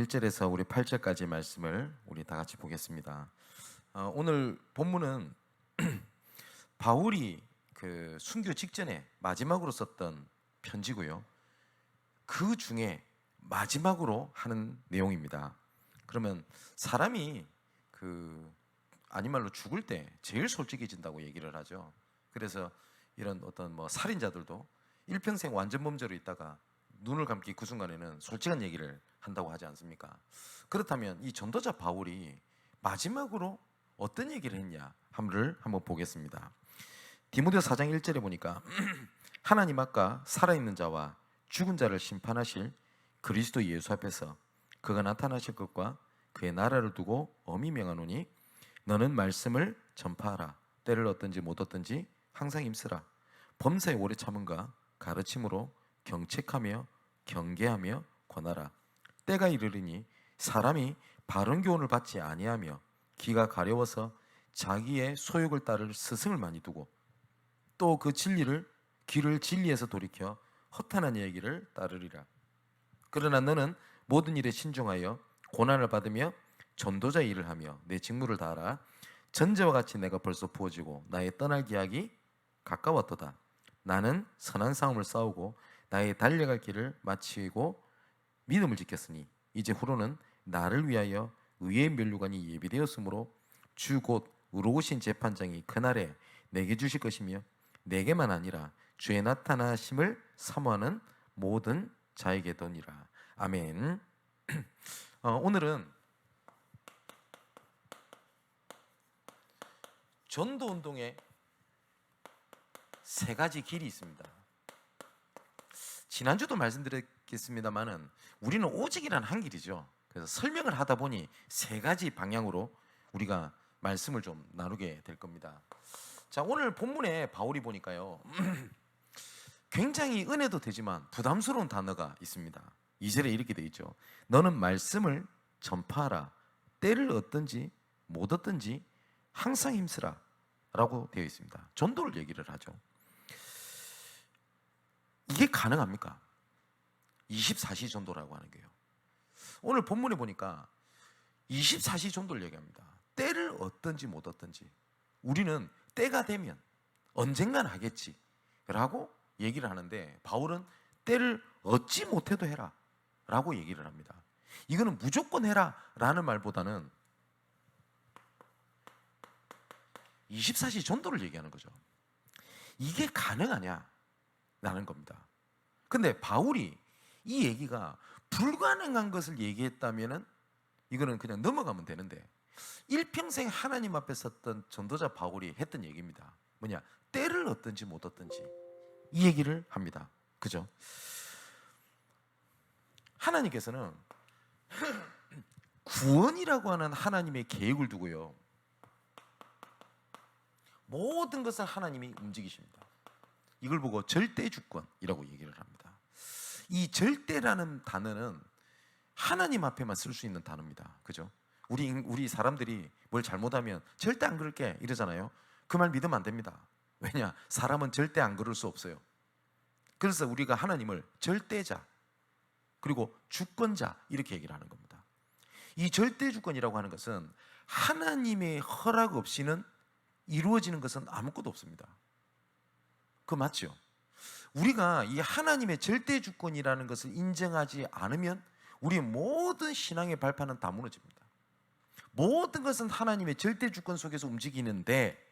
1절에서 우리 8절까지 말씀을 우리 다 같이 보겠습니다. 오늘 본문은 바울이 그 순교 직전에 마지막으로 썼던 편지고요. 그 중에 마지막으로 하는 내용입니다. 그러면 사람이 아닌 말로 죽을 때 제일 솔직해진다고 얘기를 하죠. 그래서 이런 어떤 살인자들도 일평생 완전 범죄로 있다가 눈을 감기 그 순간에는 솔직한 얘기를 한다고 하지 않습니까? 그렇다면 이 전도자 바울이 마지막으로 어떤 얘기를 했냐 한번 보겠습니다. 디모데 4장 1절에 보니까 하나님 앞과 살아있는 자와 죽은 자를 심판하실 그리스도 예수 앞에서 그가 나타나실 것과 그의 나라를 두고 엄히 명하노니 너는 말씀을 전파하라. 때를 얻든지 못 얻든지 항상 힘쓰라. 범사에 오래 참음과 가르침으로 경책하며 경계하며 권하라. 때가 이르리니 사람이 바른 교훈을 받지 아니하며 귀가 가려워서 자기의 소욕을 따를 스승을 많이 두고 또 그 귀를 진리에서 돌이켜 허탄한 얘기를 따르리라. 그러나 너는 모든 일에 신중하여 고난을 받으며 전도자의 일을 하며 내 직무를 다하라. 전제와 같이 내가 벌써 부어지고 나의 떠날 기약이 가까웠도다. 나는 선한 싸움을 싸우고 나의 달려갈 길을 마치고 믿음을 지켰으니 이제 후로는 나를 위하여 의의 면류관이 예비되었으므로 주 곧 의로우신 재판장이 그날에 내게 주실 것이며 내게만 아니라 주의 나타나심을 사모하는 모든 자에게도니라. 아멘. 오늘은 전도운동에 세 가지 길이 있습니다. 지난주도 말씀드렸겠습니다만은 우리는 오직이란 한 길이죠. 그래서 설명을 하다 보니 세 가지 방향으로 우리가 말씀을 좀 나누게 될 겁니다. 자, 오늘 본문에 바울이 보니까요 굉장히 은혜도 되지만 부담스러운 단어가 있습니다. 2절에 이렇게 되어 있죠. 너는 말씀을 전파하라. 때를 얻든지 못 얻든지 항상 힘쓰라 라고 되어 있습니다. 전도를 얘기를 하죠. 이게 가능합니까? 24시 전도라고 하는 게요. 오늘 본문에 보니까 24시 전도를 얘기합니다. 때를 얻든지 못 얻든지 우리는 때가 되면 언젠간 하겠지 라고 얘기를 하는데 바울은 때를 얻지 못해도 해라 라고 얘기를 합니다. 이거는 무조건 해라 라는 말보다는 24시 전도를 얘기하는 거죠. 이게 가능하냐 라는 겁니다. 근데 바울이 이 얘기가 불가능한 것을 얘기했다면 이거는 그냥 넘어가면 되는데 일평생 하나님 앞에 섰던 전도자 바울이 했던 얘기입니다. 뭐냐? 때를 얻든지 못 얻든지 이 얘기를 합니다. 그죠? 하나님께서는 구원이라고 하는 하나님의 계획을 두고요 모든 것을 하나님이 움직이십니다. 이걸 보고 절대주권이라고 얘기를 합니다. 이 절대라는 단어는 하나님 앞에만 쓸 수 있는 단어입니다. 그죠? 우리 사람들이 뭘 잘못하면 절대 안 그럴게 이러잖아요. 그 말 믿으면 안 됩니다. 왜냐? 사람은 절대 안 그럴 수 없어요. 그래서 우리가 하나님을 절대자 그리고 주권자 이렇게 얘기를 하는 겁니다. 이 절대주권이라고 하는 것은 하나님의 허락 없이는 이루어지는 것은 아무것도 없습니다. 그거 맞죠? 우리가 이 하나님의 절대주권이라는 것을 인정하지 않으면 우리의 모든 신앙의 발판은 다 무너집니다. 모든 것은 하나님의 절대주권 속에서 움직이는데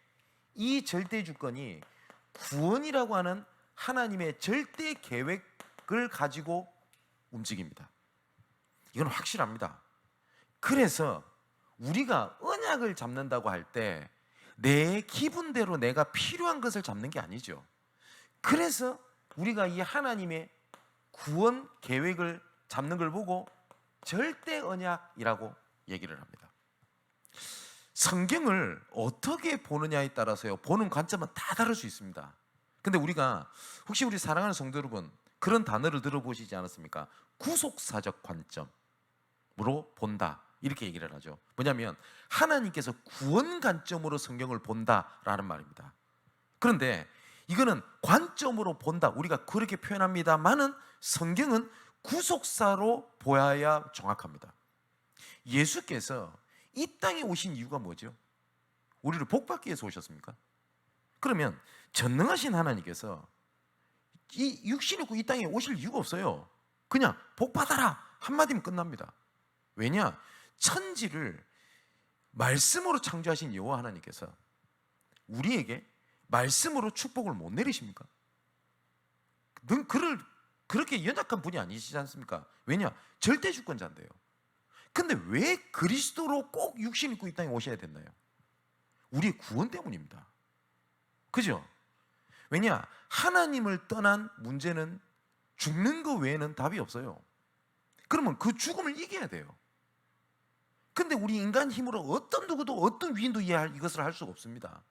이 절대주권이 구원이라고 하는 하나님의 절대 계획을 가지고 움직입니다. 이건 확실합니다. 그래서 우리가 언약을 잡는다고 할 때 내 기분대로 내가 필요한 것을 잡는 게 아니죠. 그래서 우리가 이 하나님의 구원 계획을 잡는 걸 보고 절대 언약이라고 얘기를 합니다. 성경을 어떻게 보느냐에 따라서요 보는 관점은 다 다를 수 있습니다. 근데 우리가 혹시 우리 사랑하는 성도 여러분 그런 단어를 들어보시지 않았습니까? 구속사적 관점으로 본다 이렇게 얘기를 하죠. 뭐냐면 하나님께서 구원 관점으로 성경을 본다라는 말입니다. 그런데 이거는 관점으로 본다 우리가 그렇게 표현합니다만은 성경은 구속사로 보아야 정확합니다. 예수께서 이 땅에 오신 이유가 뭐죠? 우리를 복받기 위해서 오셨습니까? 그러면 전능하신 하나님께서 이 육신을 입고 이 땅에 오실 이유가 없어요. 그냥 복받아라 한마디면 끝납니다. 왜냐? 천지를 말씀으로 창조하신 여호와 하나님께서 우리에게 말씀으로 축복을 못 내리십니까? 능 그를 그렇게 연약한 분이 아니시지 않습니까? 왜냐? 절대 주권자인데요. 근데 왜 그리스도로 꼭 육신 입고 이 땅에 오셔야 됐나요? 우리의 구원 때문입니다. 그죠? 왜냐? 하나님을 떠난 문제는 죽는 거 외에는 답이 없어요. 그러면 그 죽음을 이겨야 돼요. 근데 우리 인간 힘으로 어떤 누구도 어떤 위인도 이것을 할 수가 없습니다.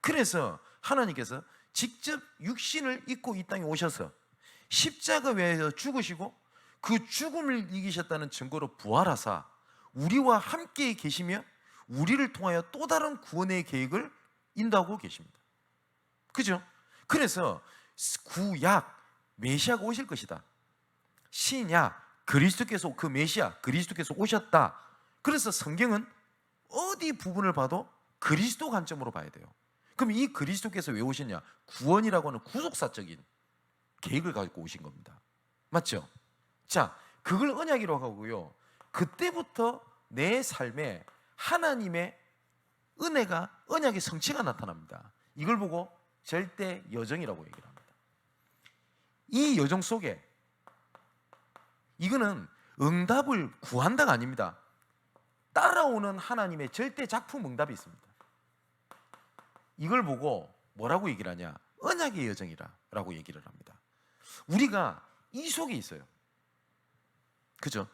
그래서 하나님께서 직접 육신을 입고 이 땅에 오셔서 십자가 외에서 죽으시고 그 죽음을 이기셨다는 증거로 부활하사 우리와 함께 계시며 우리를 통하여 또 다른 구원의 계획을 인도하고 계십니다. 그죠? 그래서 구약 메시아가 오실 것이다. 신약 그리스도께서 그 메시아 그리스도께서 오셨다. 그래서 성경은 어디 부분을 봐도 그리스도 관점으로 봐야 돼요. 그럼 이 그리스도께서 왜 오셨냐? 구원이라고 하는 구속사적인 계획을 가지고 오신 겁니다. 맞죠? 자, 그걸 언약이라고 하고요. 그때부터 내 삶에 하나님의 은혜가 언약의 성취가 나타납니다. 이걸 보고 절대 여정이라고 얘기를 합니다. 이 여정 속에 이거는 응답을 구한다가 아닙니다. 따라오는 하나님의 절대 작품 응답이 있습니다. 이걸 보고 뭐라고 얘기를 하냐? 언약의 여정이라고 얘기를 합니다. 우리가 이 속에 있어요. 그죠?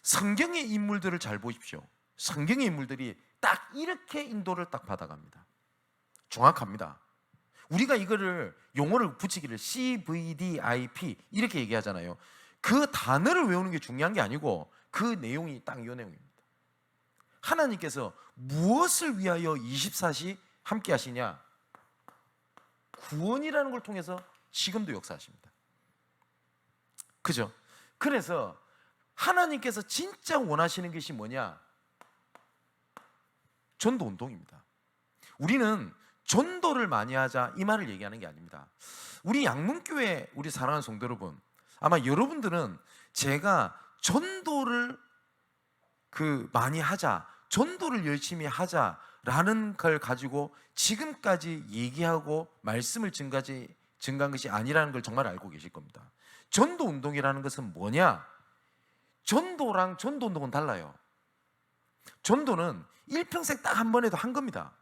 성경의 인물들을 잘 보십시오. 성경의 인물들이 딱 이렇게 인도를 딱 받아갑니다. 정확합니다. 우리가 이거를 용어를 붙이기를 CVDIP 이렇게 얘기하잖아요. 그 단어를 외우는 게 중요한 게 아니고 그 내용이 딱 이 내용입니다. 하나님께서 무엇을 위하여 24시 함께 하시냐? 구원이라는 걸 통해서 지금도 역사하십니다. 그죠? 그래서 하나님께서 진짜 원하시는 것이 뭐냐? 전도 운동입니다. 우리는 전도를 많이 하자 이 말을 얘기하는 게 아닙니다. 우리 양문교회 우리 사랑하는 성도 여러분, 아마 여러분들은 제가 전도를 많이 하자, 전도를 열심히 하자라는 걸 가지고 지금까지 얘기하고 말씀을 증가한 것이 아니라는 걸 정말 알고 계실 겁니다. 전도 운동이라는 것은 뭐냐? 전도랑 전도 운동은 달라요. 전도는 일평생 딱 한 번 해도 한 겁니다.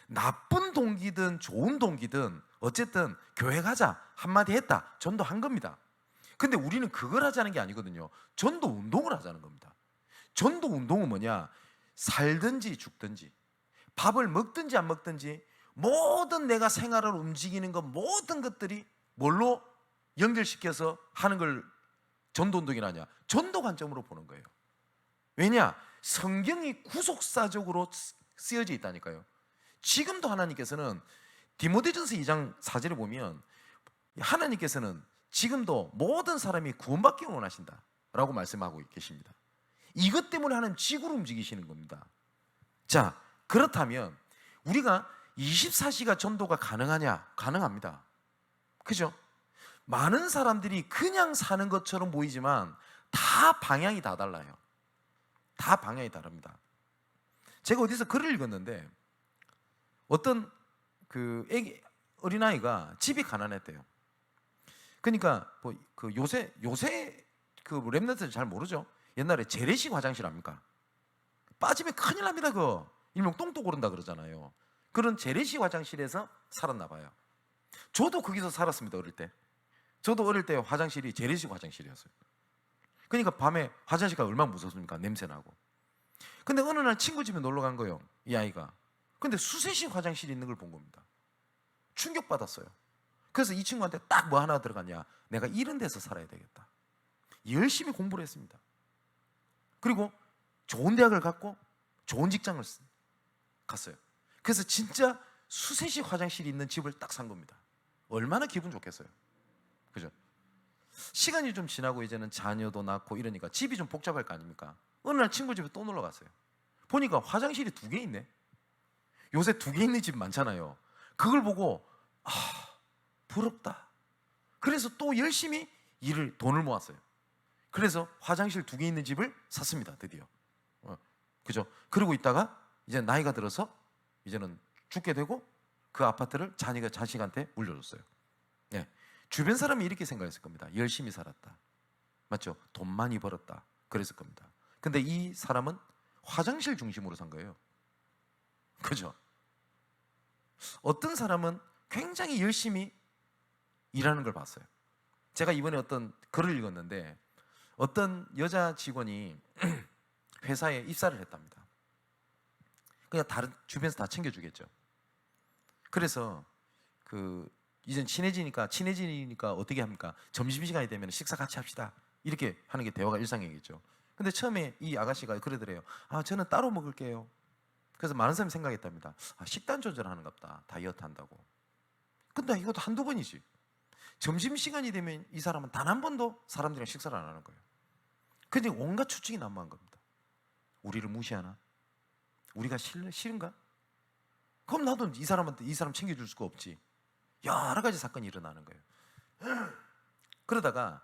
나쁜 동기든 좋은 동기든 어쨌든 교회 가자 한마디 했다, 전도 한 겁니다. 근데 우리는 그걸 하자는 게 아니거든요. 전도 운동을 하자는 겁니다. 전도 운동은 뭐냐? 살든지 죽든지 밥을 먹든지 안 먹든지 모든 내가 생활을 움직이는 것 모든 것들이 뭘로 연결시켜서 하는 걸 전도 운동이라냐? 전도 관점으로 보는 거예요. 왜냐? 성경이 구속사적으로 쓰여져 있다니까요. 지금도 하나님께서는 디모데전서 2장 4절에 보면 하나님께서는 지금도 모든 사람이 구원받기를 원하신다 라고 말씀하고 계십니다. 이것 때문에 하나님 지구를 움직이시는 겁니다. 자, 그렇다면 우리가 24시간 전도가 가능하냐? 가능합니다. 그죠? 많은 사람들이 그냥 사는 것처럼 보이지만 다 방향이 다 달라요. 다 방향이 다릅니다. 제가 어디서 글을 읽었는데 어떤 어린아이가 집이 가난했대요. 그러니까 요새 랩런트들 잘 모르죠? 옛날에 재래식 화장실 압니까? 빠지면 큰일 납니다. 일명 똥도 고른다 그러잖아요. 그런 재래식 화장실에서 살았나 봐요. 저도 거기서 살았습니다. 어릴 때. 저도 어릴 때 화장실이 재래식 화장실이었어요. 그러니까 밤에 화장실 가면 얼마나 무섭습니까? 냄새나고. 근데 어느 날 친구 집에 놀러 간 거예요, 이 아이가. 근데 수세식 화장실이 있는 걸 본 겁니다. 충격받았어요. 그래서 이 친구한테 딱 뭐 하나 들어갔냐? 내가 이런 데서 살아야 되겠다. 열심히 공부를 했습니다. 그리고 좋은 대학을 갔고 좋은 직장을 갔어요. 그래서 진짜 수세식 화장실이 있는 집을 딱 산 겁니다. 얼마나 기분 좋겠어요. 그죠? 시간이 좀 지나고 이제는 자녀도 낳고 이러니까 집이 좀 복잡할 거 아닙니까? 어느 날 친구 집에 또 놀러 갔어요. 보니까 화장실이 2개 있네. 요새 2개 있는 집 많잖아요. 그걸 보고 부럽다. 그래서 또 열심히 돈을 모았어요. 그래서 화장실 2개 있는 집을 샀습니다. 드디어. 그죠? 그러고 있다가 이제 나이가 들어서 이제는 죽게 되고 그 아파트를 자식한테 물려줬어요. 네. 주변 사람이 이렇게 생각했을 겁니다. 열심히 살았다. 맞죠? 돈 많이 벌었다. 그랬을 겁니다. 근데 이 사람은 화장실 중심으로 산 거예요. 그죠? 어떤 사람은 굉장히 열심히 일하는 걸 봤어요. 제가 이번에 어떤 글을 읽었는데 어떤 여자 직원이 회사에 입사를 했답니다. 그냥 다른 주변에서 다 챙겨주겠죠. 그래서 이젠 친해지니까 어떻게 합니까? 점심시간이 되면 식사 같이 합시다. 이렇게 하는 게 대화가 일상이겠죠. 근데 처음에 이 아가씨가 그러더래요. 저는 따로 먹을게요. 그래서 많은 사람이 생각했답니다. 식단 조절하는가 보다. 다이어트 한다고. 근데 이것도 한두 번이지. 점심시간이 되면 이 사람은 단 한 번도 사람들이랑 식사를 안 하는 거예요. 근데 온갖 추측이 난무한 겁니다. 우리를 무시하나? 우리가 싫은가? 그럼 나도 이 사람 챙겨줄 수가 없지. 여러 가지 사건이 일어나는 거예요. 그러다가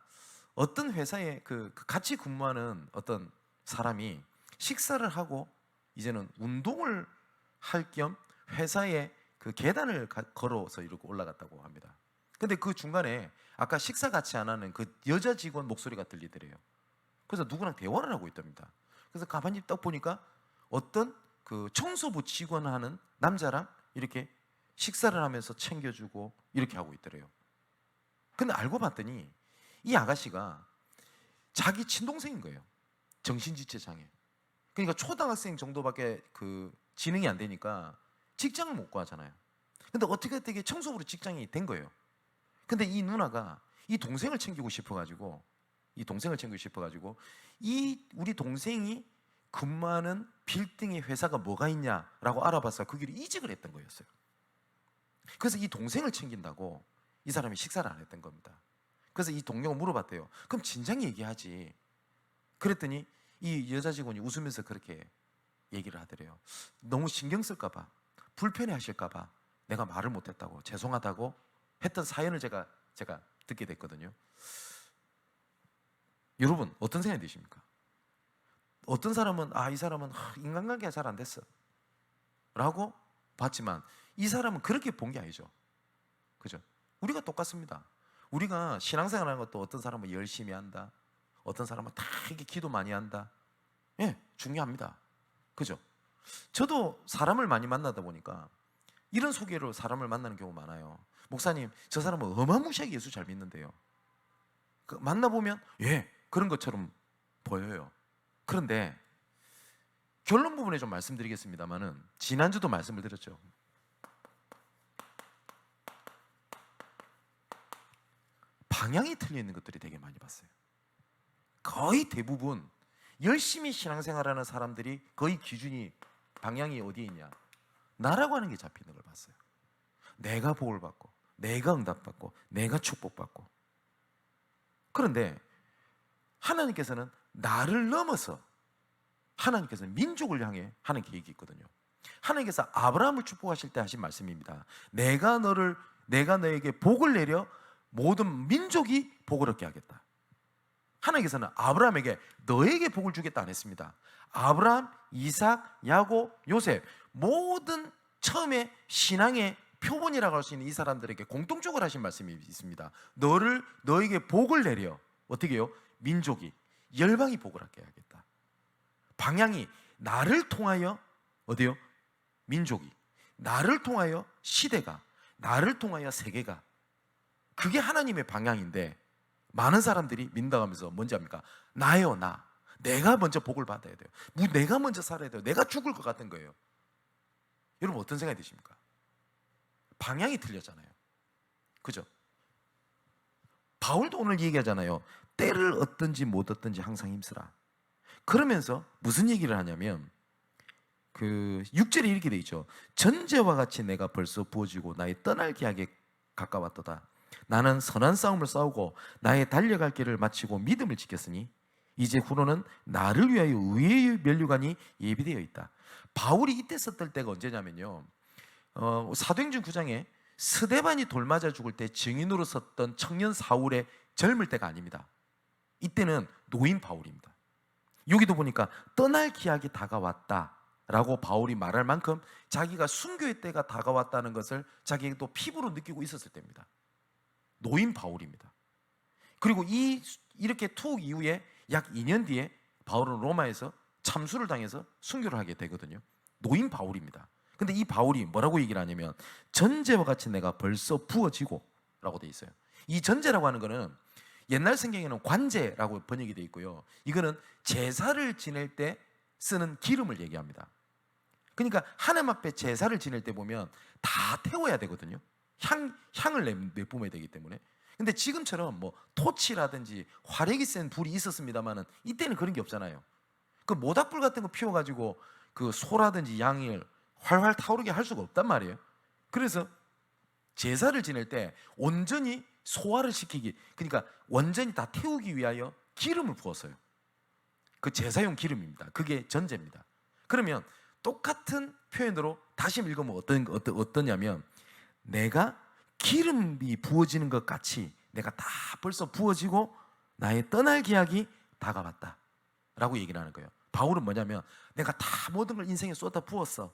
어떤 회사에 같이 근무하는 어떤 사람이 식사를 하고 이제는 운동을 할 겸 회사에 그 계단을 걸어서 이렇게 올라갔다고 합니다. 근데 그 중간에 아까 식사 같이 안 하는 그 여자 직원 목소리가 들리더래요. 그래서 누구랑 대화를 하고 있답니다. 그래서 가만히 딱 보니까 어떤 그 청소부 직원 하는 남자랑 이렇게 식사를 하면서 챙겨주고 이렇게 하고 있더래요. 근데 알고 봤더니 이 아가씨가 자기 친동생인 거예요. 정신지체 장애. 그러니까 초등학생 정도밖에 지능이 안 되니까 직장을 못 구하잖아요. 근데 어떻게 청소부로 직장이 된 거예요. 근데 이 누나가 이 동생을 챙기고 싶어가지고 우리 동생이 근무하는 빌딩의 회사가 뭐가 있냐라고 알아봐서 그 길을 이직을 했던 거였어요. 그래서 이 동생을 챙긴다고 이 사람이 식사를 안 했던 겁니다. 그래서 이 동료가 물어봤대요. 그럼 진작 얘기하지. 그랬더니 이 여자 직원이 웃으면서 그렇게 얘기를 하더래요. 너무 신경 쓸까 봐, 불편해 하실까 봐 내가 말을 못했다고, 죄송하다고 했던 사연을 제가 듣게 됐거든요. 여러분 어떤 생각이 드십니까? 어떤 사람은 이 사람은 인간관계가 잘 안 됐어 라고 봤지만 이 사람은 그렇게 본 게 아니죠. 그죠? 우리가 똑같습니다. 우리가 신앙생활하는 것도 어떤 사람은 열심히 한다, 어떤 사람은 다 이렇게 기도 많이 한다. 예, 중요합니다. 그죠? 저도 사람을 많이 만나다 보니까 이런 소개로 사람을 만나는 경우가 많아요. 목사님, 저 사람은 어마무시하게 예수 잘 믿는데요. 만나보면 그런 것처럼 보여요. 그런데 결론 부분에 좀 말씀드리겠습니다만은 지난주도 말씀을 드렸죠. 방향이 틀려 있는 것들이 되게 많이 봤어요. 거의 대부분 열심히 신앙생활하는 사람들이 거의 기준이 방향이 어디에 있냐? 나라고 하는 게 잡히는 걸 봤어요. 내가 복을 받고, 내가 응답받고, 내가 축복받고. 그런데 하나님께서는 나를 넘어서 하나님께서는 민족을 향해 하는 계획이 있거든요. 하나님께서 아브라함을 축복하실 때 하신 말씀입니다. 내가 너에게 복을 내려 모든 민족이 복을 얻게 하겠다. 하나님께서는 아브라함에게 너에게 복을 주겠다 안 했습니다. 아브라함, 이삭, 야곱, 요셉 모든 처음에 신앙의 표본이라고 할 수 있는 이 사람들에게 공통적으로 하신 말씀이 있습니다. 너에게 복을 내려 어떻게 해요? 민족이, 열방이 복을 얻게 하겠다. 방향이 나를 통하여 어디요? 민족이, 나를 통하여 시대가, 나를 통하여 세계가, 그게 하나님의 방향인데 많은 사람들이 민다하면서 뭔지 압니까? 나요, 나. 내가 먼저 복을 받아야 돼요. 내가 먼저 살아야 돼요. 내가 죽을 것 같은 거예요. 여러분 어떤 생각이 드십니까? 방향이 틀렸잖아요. 그죠? 바울도 오늘 얘기하잖아요. 때를 얻든지 못 얻든지 항상 힘쓰라. 그러면서 무슨 얘기를 하냐면 6절에 이렇게 돼 있죠. 전제와 같이 내가 벌써 부어지고 나의 떠날 기약에 가까웠도다. 나는 선한 싸움을 싸우고 나의 달려갈 길을 마치고 믿음을 지켰으니 이제 후로는 나를 위하여 의의 면류관이 예비되어 있다. 바울이 이때 썼던 때가 언제냐면요, 사도행전 9장에 스데반이 돌 맞아 죽을 때 증인으로 섰던 청년 사울의 젊을 때가 아닙니다. 이때는 노인 바울입니다. 여기도 보니까 떠날 기약이 다가왔다라고 바울이 말할 만큼 자기가 순교의 때가 다가왔다는 것을 자기도 피부로 느끼고 있었을 때입니다. 노인 바울입니다. 그리고 이렇게 투옥 이후에 약 2년 뒤에 바울은 로마에서 참수를 당해서 순교를 하게 되거든요. 노인 바울입니다. 근데 이 바울이 뭐라고 얘기를 하냐면 전제와 같이 내가 벌써 부어지고 라고 돼 있어요. 이 전제라고 하는 거는 옛날 성경에는 관제라고 번역이 돼 있고요, 이거는 제사를 지낼 때 쓰는 기름을 얘기합니다. 그러니까 하나님 앞에 제사를 지낼 때 보면 다 태워야 되거든요. 향을 내뿜어야 되기 때문에. 근데 지금처럼 뭐 토치라든지 화력이 센 불이 있었습니다만은 이때는 그런 게 없잖아요. 그 모닥불 같은 거 피워가지고 그 소라든지 양을 활활 타오르게 할 수가 없단 말이에요. 그래서 제사를 지낼 때 온전히 소화를 시키기, 그러니까 완전히 다 태우기 위하여 기름을 부었어요. 그 제사용 기름입니다. 그게 전제입니다. 그러면 똑같은 표현으로 다시 읽으면 어떠냐면 내가 기름이 부어지는 것 같이 내가 다 벌써 부어지고 나의 떠날 기약이 다가왔다 라고 얘기를 하는 거예요. 바울은 뭐냐면 내가 다 모든 걸 인생에 쏟아 부었어.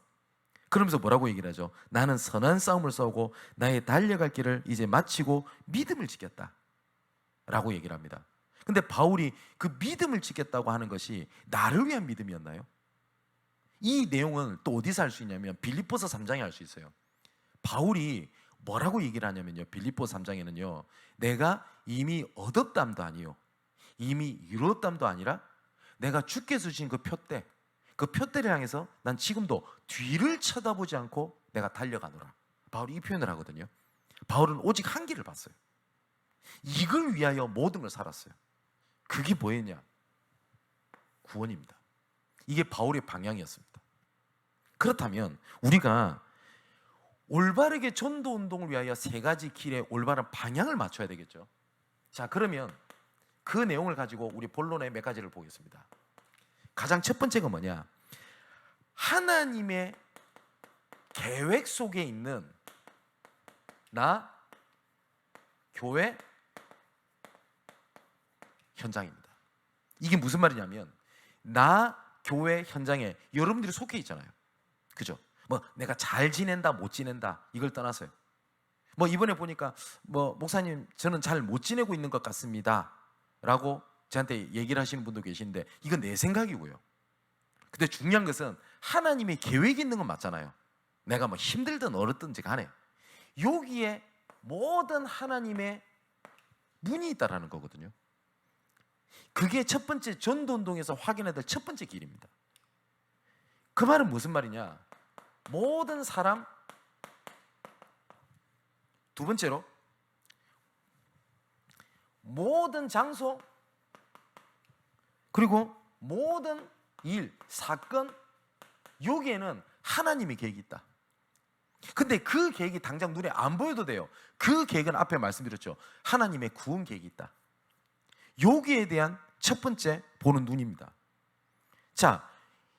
그러면서 뭐라고 얘기를 하죠? 나는 선한 싸움을 싸우고 나의 달려갈 길을 이제 마치고 믿음을 지켰다 라고 얘기를 합니다. 근데 바울이 그 믿음을 지켰다고 하는 것이 나를 위한 믿음이었나요? 이 내용은 또 어디서 알 수 있냐면 빌립보서 3장에 알 수 있어요. 바울이 뭐라고 얘기를 하냐면요, 빌립보서 3장에는요 내가 이미 얻었담도 아니요 이미 이뤘담도 아니라 내가 주께서 주신 그 표대, 그 표대를 향해서 난 지금도 뒤를 쳐다보지 않고 내가 달려가노라. 바울이 이 표현을 하거든요. 바울은 오직 한 길을 봤어요. 이걸 위하여 모든 걸 살았어요. 그게 뭐였냐? 구원입니다. 이게 바울의 방향이었습니다. 그렇다면 우리가 올바르게 전도 운동을 위하여 세 가지 길의 올바른 방향을 맞춰야 되겠죠. 자, 그러면 그 내용을 가지고 우리 본론의 몇 가지를 보겠습니다. 가장 첫 번째가 뭐냐? 하나님의 계획 속에 있는 나 교회 현장입니다. 이게 무슨 말이냐면 나 교회 현장에 여러분들이 속해 있잖아요. 그죠? 뭐 내가 잘 지낸다 못 지낸다 이걸 떠나서요. 뭐 이번에 보니까 뭐 목사님 저는 잘 못 지내고 있는 것 같습니다 라고 저한테 얘기를 하시는 분도 계신데 이건 내 생각이고요. 근데 중요한 것은 하나님의 계획이 있는 건 맞잖아요. 내가 뭐 힘들든 어렵든지 간에 여기에 모든 하나님의 문이 있다라는 거거든요. 그게 첫 번째 전도운동에서 확인해야 될 첫 번째 길입니다. 그 말은 무슨 말이냐? 모든 사람, 두 번째로 모든 장소, 그리고 모든 일, 사건, 여기에는 하나님의 계획이 있다. 근데 그 계획이 당장 눈에 안 보여도 돼요. 그 계획은 앞에 말씀드렸죠. 하나님의 구원 계획이 있다. 여기에 대한 첫 번째 보는 눈입니다. 자,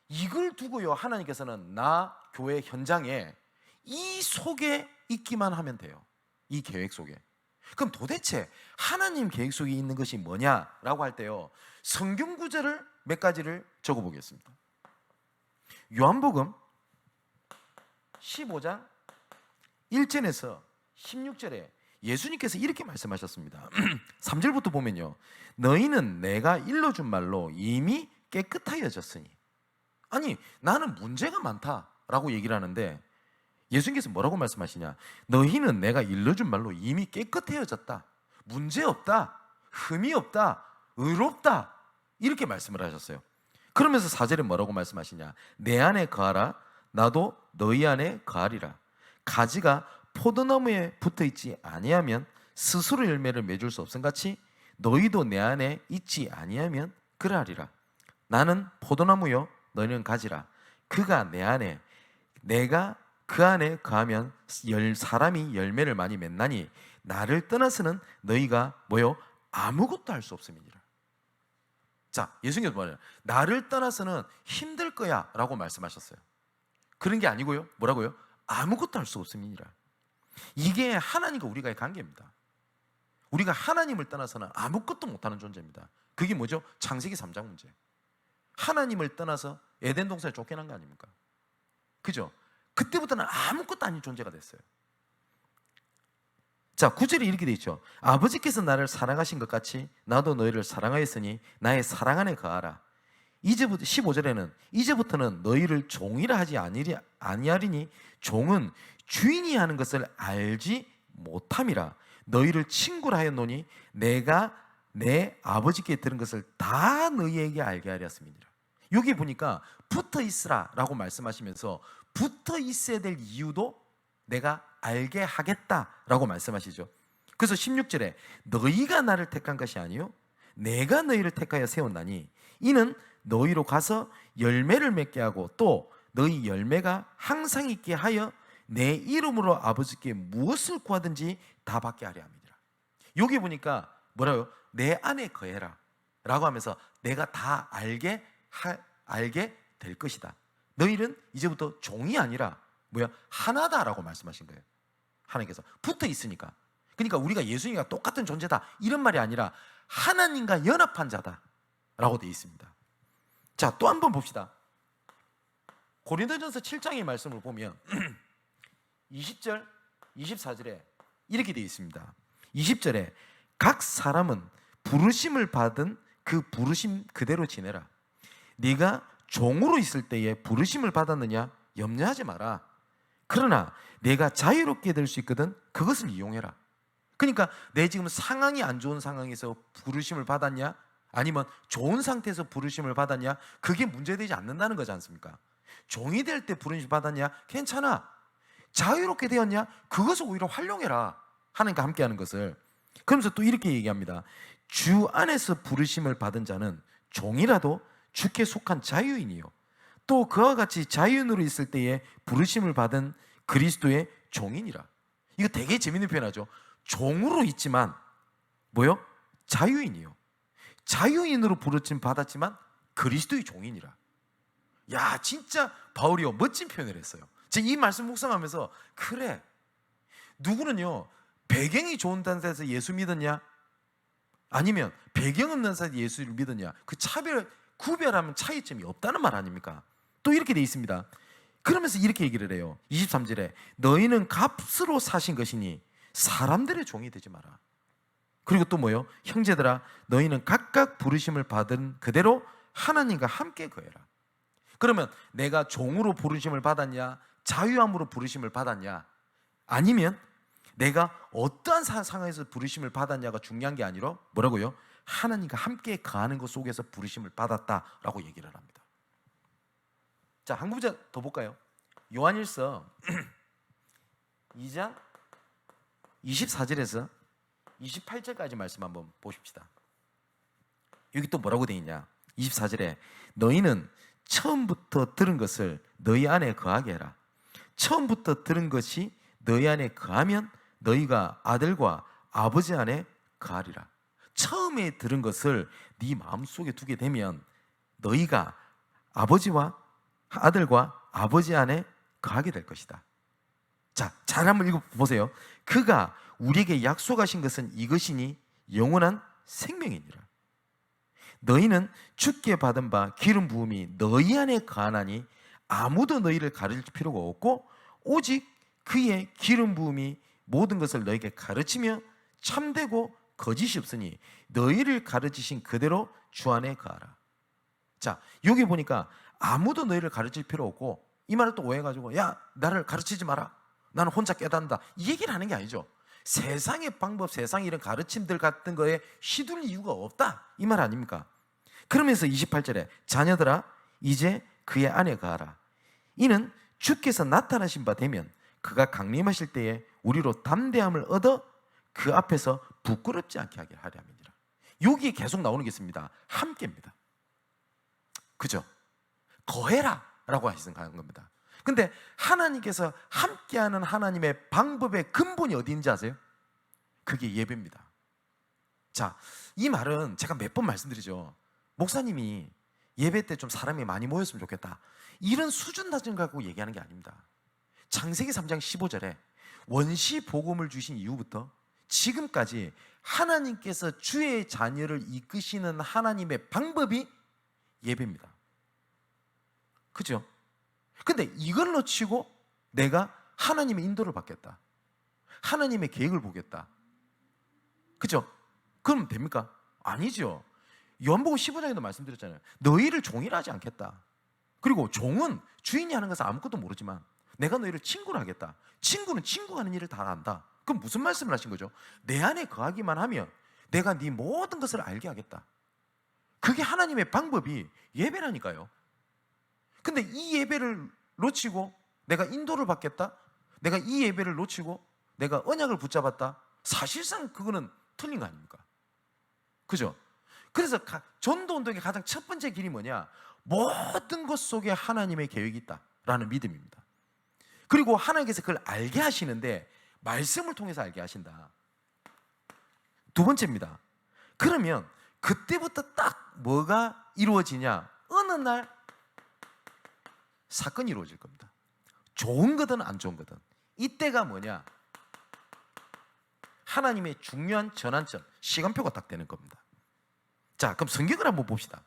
이걸 두고요 하나님께서는 나 교회 현장에 이 속에 있기만 하면 돼요. 이 계획 속에. 그럼 도대체 하나님 계획 속에 있는 것이 뭐냐라고 할 때요, 성경 구절을 몇 가지를 적어보겠습니다. 요한복음 15장 1절에서 16절에 예수님께서 이렇게 말씀하셨습니다. 3절부터 보면요, 너희는 내가 일러준 말로 이미 깨끗하여졌으니. 아니, 나는 문제가 많다라고 얘기를 하는데 예수님께서 뭐라고 말씀하시냐? 너희는 내가 일러준 말로 이미 깨끗해졌다, 문제없다, 흠이 없다, 의롭다, 이렇게 말씀을 하셨어요. 그러면서 4절에 뭐라고 말씀하시냐? 내 안에 거하라, 나도 너희 안에 거하리라. 가지가 포도나무에 붙어있지 아니하면 스스로 열매를 맺을 수 없음같이 너희도 내 안에 있지 아니하면 그러하리라. 나는 포도나무요 너희는 가지라. 그가 내 안에, 내가 그 안에 거하면 사람이 열매를 많이 맺나니 나를 떠나서는 너희가 뭐요? 아무것도 할 수 없음이니라. 자, 예수님께서 뭐래요? 나를 떠나서는 힘들 거야 라고 말씀하셨어요. 그런 게 아니고요, 뭐라고요? 아무것도 할 수 없음이니라. 이게 하나님과 우리가의 관계입니다. 우리가 하나님을 떠나서는 아무것도 못하는 존재입니다. 그게 뭐죠? 창세기 3장 문제. 하나님을 떠나서 에덴 동산에 쫓겨난 거 아닙니까? 그죠? 그때부터는 아무것도 아닌 존재가 됐어요. 자, 9절에 이렇게 돼 있죠. 아버지께서 나를 사랑하신 것 같이 나도 너희를 사랑하였으니 나의 사랑 안에 거하라. 이제부터 15절에는 이제부터는 너희를 종이라 하지 아니하리니 종은 주인이 하는 것을 알지 못함이라. 너희를 친구라 하였노니 내가 내 아버지께 들은 것을 다 너희에게 알게 하렸습니다. 여기 보니까 붙어 있으라라고 말씀하시면서 붙어 있어야 될 이유도 내가 알게 하겠다라고 말씀하시죠. 그래서 16절에 너희가 나를 택한 것이 아니요 내가 너희를 택하여 세웠나니 이는 너희로 가서 열매를 맺게 하고 또 너희 열매가 항상 있게 하여 내 이름으로 아버지께 무엇을 구하든지 다 받게 하려 합니다. 여기 보니까 뭐라고요? 내 안에 거해라 라고 하면서 내가 다 알게 될 것이다. 너희는 이제부터 종이 아니라 하나다라고 말씀하신 거예요. 하나님께서 붙어 있으니까. 그러니까 우리가 예수님과 똑같은 존재다 이런 말이 아니라 하나님과 연합한 자다라고 되어 있습니다. 자, 또 한 번 봅시다. 고린도전서 7장의 말씀을 보면 20절, 24절에 이렇게 되어 있습니다. 20절에 각 사람은 부르심을 받은 그 부르심 그대로 지내라. 네가 종으로 있을 때에 부르심을 받았느냐 염려하지 마라. 그러나 내가 자유롭게 될 수 있거든 그것을 이용해라. 그러니까 내 지금 상황이 안 좋은 상황에서 부르심을 받았냐 아니면 좋은 상태에서 부르심을 받았냐 그게 문제되지 않는다는 거지 않습니까? 종이 될 때 부르심을 받았냐 괜찮아. 자유롭게 되었냐 그것을 오히려 활용해라. 하나님과 함께하는 것을. 그러면서 또 이렇게 얘기합니다. 주 안에서 부르심을 받은 자는 종이라도 주께 속한 자유인이요 또 그와 같이 자유인으로 있을 때에 부르심을 받은 그리스도의 종인이라. 이거 되게 재밌는 표현하죠. 종으로 있지만 자유인이요. 자유인으로 부르심 받았지만 그리스도의 종인이라. 야, 진짜 바울이요 멋진 표현을 했어요. 제가 이 말씀 묵상하면서 그래, 누구는요 배경이 좋은 데서 예수 믿었냐 아니면 배경 없는 데서 예수를 믿었냐 그 구별하면 차이점이 없다는 말 아닙니까? 또 이렇게 돼 있습니다. 그러면서 이렇게 얘기를 해요. 23절에 너희는 값으로 사신 것이니 사람들의 종이 되지 마라. 그리고 또 형제들아 너희는 각각 부르심을 받은 그대로 하나님과 함께 거해라. 그러면 내가 종으로 부르심을 받았냐 자유함으로 부르심을 받았냐 아니면 내가 어떠한 상황에서 부르심을 받았냐가 중요한 게 아니라 뭐라고요? 하나님과 함께 거하는 것 속에서 부르심을 받았다라고 얘기를 합니다. 자, 한 구절 더 볼까요? 요한일서 2장 24절에서 28절까지 말씀 한번 보십시다. 여기 또 뭐라고 되어 있냐? 24절에 너희는 처음부터 들은 것을 너희 안에 거하게 해라. 처음부터 들은 것이 너희 안에 거하면 너희가 아들과 아버지 안에 거하리라. 처음에 들은 것을 네 마음속에 두게 되면 너희가 아들과 아버지 안에 거하게 될 것이다. 자, 잘 한번 읽어보세요. 그가 우리에게 약속하신 것은 이것이니 영원한 생명이니라. 너희는 주께 받은 바 기름 부음이 너희 안에 거하나니 아무도 너희를 가르칠 필요가 없고 오직 그의 기름 부음이 모든 것을 너희에게 가르치며 참되고 거짓이 없으니 너희를 가르치신 그대로 주 안에 거하라. 자, 여기 보니까 아무도 너희를 가르칠 필요 없고 이 말을 또 오해해가지고 야 나를 가르치지 마라 나는 혼자 깨닫는다 이 얘기를 하는 게 아니죠. 세상의 방법, 세상의 이런 가르침들 같은 거에 휘둘릴 이유가 없다 이 말 아닙니까? 그러면서 28절에 자녀들아 이제 그의 안에 거하라. 이는 주께서 나타나신 바 되면 그가 강림하실 때에 우리로 담대함을 얻어 그 앞에서 부끄럽지 않게 하게 하려 함이니라. 여기에 계속 나오는 게 있습니다. 함께입니다. 그죠? 거해라 라고 하시는 겁니다. 근데 하나님께서 함께하는 하나님의 방법의 근본이 어디인지 아세요? 그게 예배입니다. 자, 이 말은 제가 몇 번 말씀드리죠. 목사님이 예배 때 좀 사람이 많이 모였으면 좋겠다, 이런 수준 낮은 거 갖고 얘기하는 게 아닙니다. 창세기 3장 15절에 원시 복음을 주신 이후부터 지금까지 하나님께서 주의 자녀를 이끄시는 하나님의 방법이 예배입니다. 그죠? 근데 이걸 놓치고 내가 하나님의 인도를 받겠다, 하나님의 계획을 보겠다, 그죠? 그럼 됩니까? 아니죠. 요한복음 15장에도 말씀드렸잖아요. 너희를 종이라 하지 않겠다. 그리고 종은 주인이 하는 것을 아무것도 모르지만 내가 너희를 친구로 하겠다. 친구는 친구가 하는 일을 다 안다. 그럼 무슨 말씀을 하신 거죠? 내 안에 거하기만 하면 내가 네 모든 것을 알게 하겠다. 그게 하나님의 방법이 예배라니까요. 근데 이 예배를 놓치고 내가 인도를 받겠다, 내가 이 예배를 놓치고 내가 언약을 붙잡았다, 사실상 그거는 틀린 거 아닙니까? 그죠? 그래서 전도운동의 가장 첫 번째 길이 뭐냐? 모든 것 속에 하나님의 계획이 있다라는 믿음입니다. 그리고 하나님께서 그걸 알게 하시는데 말씀을 통해서 알게 하신다. 두 번째입니다. 그러면 그때부터 딱 뭐가 이루어지냐? 어느 날 사건이 이루어질 겁니다. 좋은 거든 안 좋은 거든. 이때가 뭐냐? 하나님의 중요한 전환점, 시간표가 딱 되는 겁니다. 자, 그럼 성경을 한번 봅시다.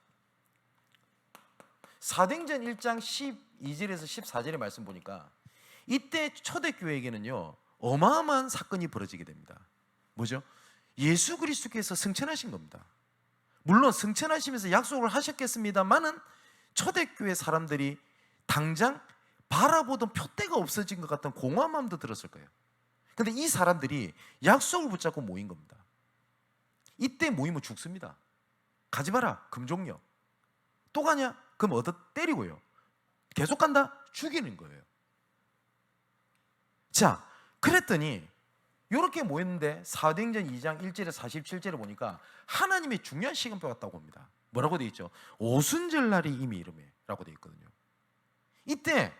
사도행전 1장 12절에서 14절의 말씀 보니까 이때 초대교회에게는요 어마어마한 사건이 벌어지게 됩니다. 뭐죠? 예수 그리스도께서 승천하신 겁니다. 물론 승천하시면서 약속을 하셨겠습니다만은 초대교회 사람들이 당장 바라보던 표대가 없어진 것 같은 공허한 마음도 들었을 거예요. 근데 이 사람들이 약속을 붙잡고 모인 겁니다. 이때 모이면 죽습니다. 가지 마라, 금종려. 또 가냐? 그럼 얻어 때리고요. 계속 간다? 죽이는 거예요. 자, 그랬더니 이렇게 모였는데 사도행전 2장 1절에 47절에 보니까 하나님의 중요한 시간표가 같다고 봅니다. 뭐라고 되어 있죠? 오순절 날이 이미 이르매 라고 되어 있거든요. 이때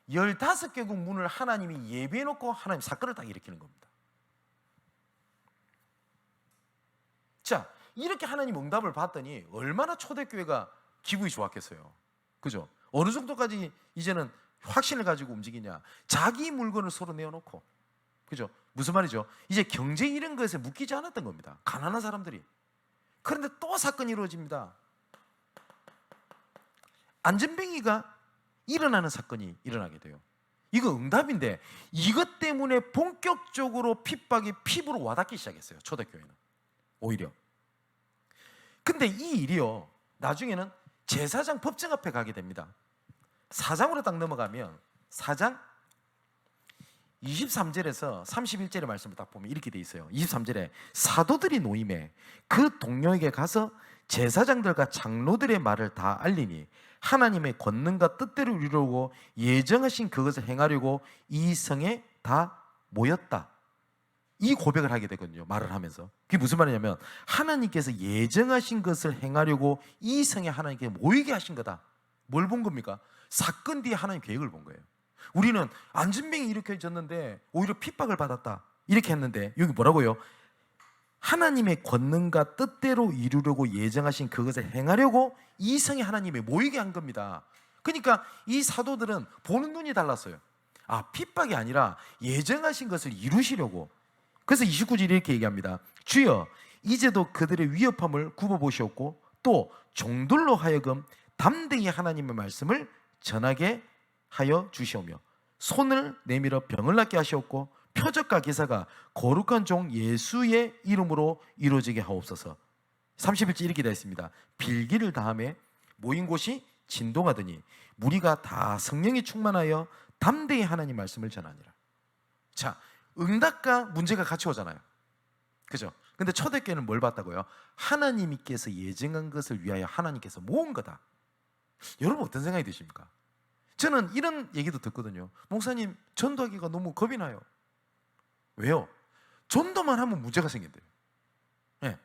15개국 문을 하나님이 예비해 놓고 하나님 사건을 딱 일으키는 겁니다. 자, 이렇게 하나님 응답을 받더니 얼마나 초대교회가 기분이 좋았겠어요. 그죠? 어느 정도까지 이제는 확신을 가지고 움직이냐? 자기 물건을 서로 내어놓고, 그죠? 무슨 말이죠? 이제 경제 이런 것에 묶이지 않았던 겁니다. 가난한 사람들이. 그런데 또 사건이 이루어집니다. 안전뱅이가 일어나는 사건이 일어나게 돼요. 이거 응답인데 이것 때문에 본격적으로 핍박이 피부로 와닿기 시작했어요. 초대교회는 오히려. 근데 이 일이요 나중에는 제사장 법정 앞에 가게 됩니다. 4장으로 딱 넘어가면 4장 23절에서 31절의 말씀을 딱 보면 이렇게 돼 있어요. 23절에 사도들이 모임에 그 동료에게 가서 제사장들과 장로들의 말을 다 알리니 하나님의 권능과 뜻대로 이루려고 예정하신 그것을 행하려고 이 성에 다 모였다. 이 고백을 하게 되거든요. 말을 하면서. 그게 무슨 말이냐면 하나님께서 예정하신 것을 행하려고 이 성에 하나님께 모이게 하신 거다. 뭘 본 겁니까? 사건 뒤에 하나님 계획을 본 거예요. 우리는 안전병이 일으켜졌는데 오히려 핍박을 받았다 이렇게 했는데 여기 뭐라고요? 하나님의 권능과 뜻대로 이루려고 예정하신 그것을 행하려고 이 성에 하나님이 모이게 한 겁니다. 그러니까 이 사도들은 보는 눈이 달랐어요. 아, 핍박이 아니라 예정하신 것을 이루시려고. 그래서 29절 이렇게 얘기합니다. 주여 이제도 그들의 위협함을 굽어보시옵고 또 종들로 하여금 담대히 하나님의 말씀을 전하게 하여 주시오며 손을 내밀어 병을 낫게 하시옵고 표적과 기사가 거룩한 종 예수의 이름으로 이루어지게 하옵소서. 31절 이렇게 되어 있습니다. 빌기를 다함에 모인 곳이 진동하더니 무리가 다 성령이 충만하여 담대히 하나님 말씀을 전하니라. 자, 응답과 문제가 같이 오잖아요. 그죠? 근데 초대교회는 뭘 봤다고요? 하나님께서 예정한 것을 위하여 하나님께서 모은 거다. 여러분 어떤 생각이 드십니까? 저는 이런 얘기도 듣거든요. 목사님, 전도하기가 너무 겁이 나요. 왜요? 전도만 하면 문제가 생긴대요. 네.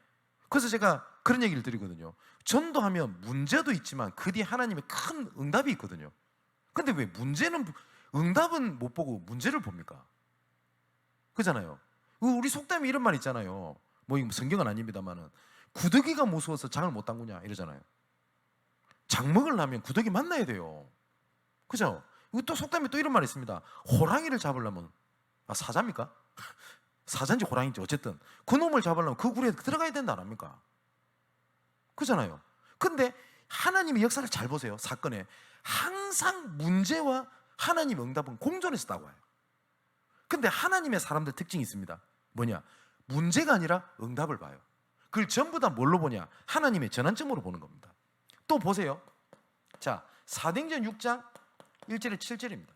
그래서 제가 그런 얘기를 드리거든요. 전도하면 문제도 있지만 그 뒤에 하나님의 큰 응답이 있거든요. 근데 왜 응답은 못 보고 문제를 봅니까? 그잖아요. 우리 속담에 이런 말 있잖아요. 뭐 이거 성경은 아닙니다만은 구더기가 무서워서 장을 못 담그냐 이러잖아요. 장 먹으려면 구더기 만나야 돼요. 그죠? 이거 또 속담에 또 이런 말이 있습니다. 호랑이를 잡으려면 사자입니까? 사자인지 호랑이인지 어쨌든 그 놈을 잡으려면 그 굴에 들어가야 된다 안 합니까? 그잖아요. 근데 하나님의 역사를 잘 보세요. 사건에 항상 문제와 하나님의 응답은 공존해서 나와요. 근데 하나님의 사람들 특징이 있습니다. 뭐냐? 문제가 아니라 응답을 봐요. 그걸 전부 다 뭘로 보냐? 하나님의 전환점으로 보는 겁니다. 또 보세요. 자, 사도행전 6장 1절에 7절입니다.